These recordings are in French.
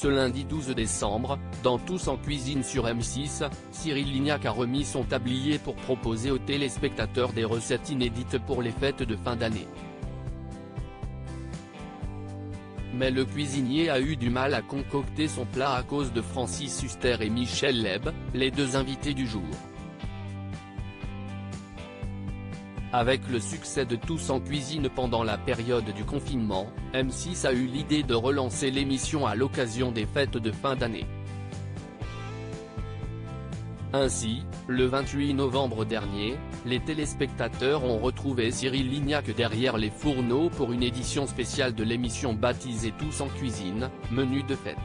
Ce lundi 12 décembre, dans Tous en cuisine sur M6, Cyril Lignac a remis son tablier pour proposer aux téléspectateurs des recettes inédites pour les fêtes de fin d'année. Mais le cuisinier a eu du mal à concocter son plat à cause de Francis Huster et Michel Leb, les deux invités du jour. Avec le succès de Tous en cuisine pendant la période du confinement, M6 a eu l'idée de relancer l'émission à l'occasion des fêtes de fin d'année. Ainsi, le 28 novembre dernier, les téléspectateurs ont retrouvé Cyril Lignac derrière les fourneaux pour une édition spéciale de l'émission baptisée Tous en cuisine, menu de fête.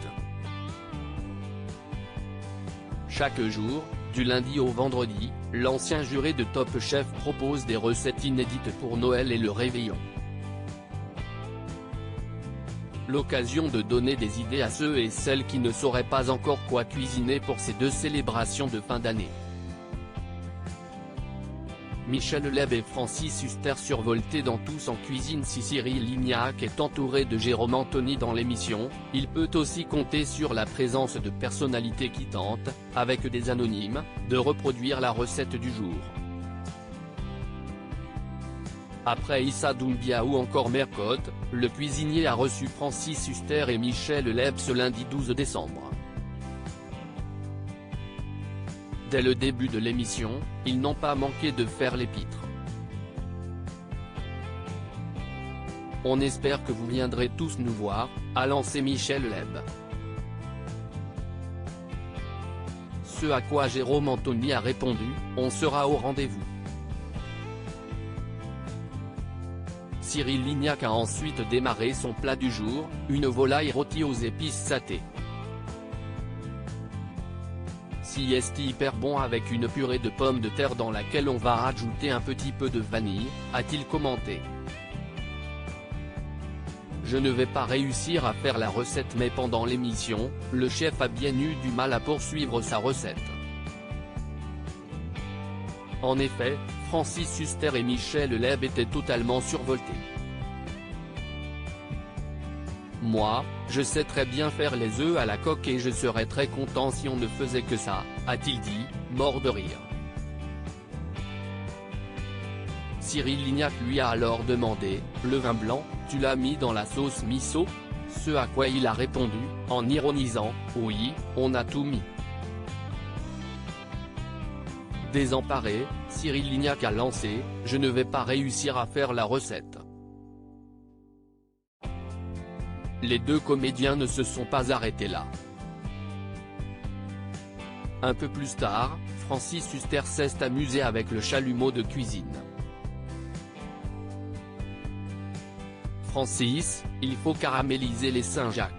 Chaque jour, du lundi au vendredi, l'ancien juré de Top Chef propose des recettes inédites pour Noël et le réveillon. L'occasion de donner des idées à ceux et celles qui ne sauraient pas encore quoi cuisiner pour ces deux célébrations de fin d'année. Michel Leb et Francis Huster survoltés dans Tous en cuisine. Si Cyril Lignac est entouré de Jérôme Anthony dans l'émission, il peut aussi compter sur la présence de personnalités qui tentent, avec des anonymes, de reproduire la recette du jour. Après Issa Doumbia ou encore Mercotte, le cuisinier a reçu Francis Huster et Michel Leb ce lundi 12 décembre. Dès le début de l'émission, ils n'ont pas manqué de faire l'épître. On espère que vous viendrez tous nous voir, a lancé Michel Leb. Ce à quoi Jérôme Anthony a répondu, on sera au rendez-vous. Cyril Lignac a ensuite démarré son plat du jour, une volaille rôtie aux épices satées. Si est hyper bon avec une purée de pommes de terre dans laquelle on va rajouter un petit peu de vanille, a-t-il commenté. Je ne vais pas réussir à faire la recette, mais pendant l'émission, le chef a bien eu du mal à poursuivre sa recette. En effet, Francis Huster et Michel Leb étaient totalement survoltés. Moi, je sais très bien faire les œufs à la coque et je serais très content si on ne faisait que ça, a-t-il dit, mort de rire. Cyril Lignac lui a alors demandé, le vin blanc, tu l'as mis dans la sauce miso? Ce à quoi il a répondu, en ironisant, oui, on a tout mis. Désemparé, Cyril Lignac a lancé, je ne vais pas réussir à faire la recette. Les deux comédiens ne se sont pas arrêtés là. Un peu plus tard, Francis Huster s'est amusé avec le chalumeau de cuisine. Francis, il faut caraméliser les Saint-Jacques.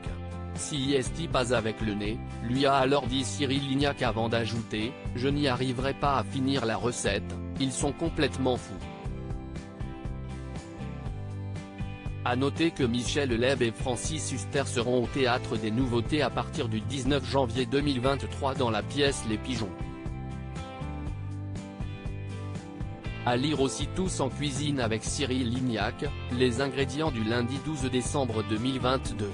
Si est pas avec le nez, lui a alors dit Cyril Lignac avant d'ajouter, je n'y arriverai pas à finir la recette, ils sont complètement fous. A noter que Michel Leb et Francis Huster seront au Théâtre des Nouveautés à partir du 19 janvier 2023 dans la pièce Les Pigeons. À lire aussi Tous en cuisine avec Cyril Lignac, les ingrédients du lundi 12 décembre 2022.